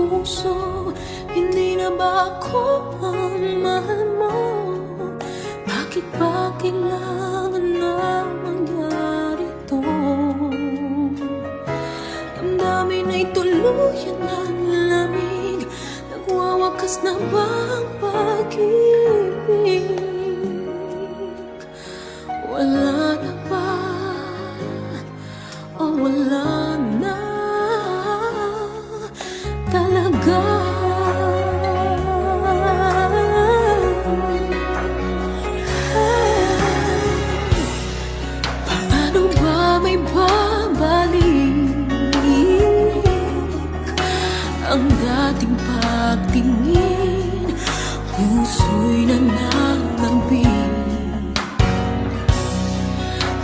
puso, hindi na ba ako ang mahal mo? Bakit ba kailangan na mangyari to? Damdamin ay tuluyan ng lamig, nagwawakas na ba ang pag-ibig? Wala na ba? O wala na talaga? Paano ba may babalik ang dating pagtingin? Puso'y nananambing,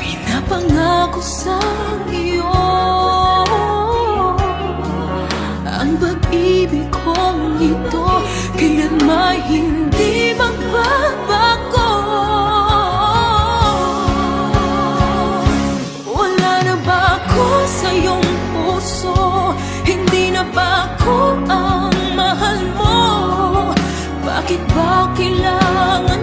pinapangako sa iyo ang pag-ibig kong ito kailanman hindi magbabago. Wala na ba ako sa iyong puso? Hindi na ba ako ang mahal mo? Bakit ba kailangan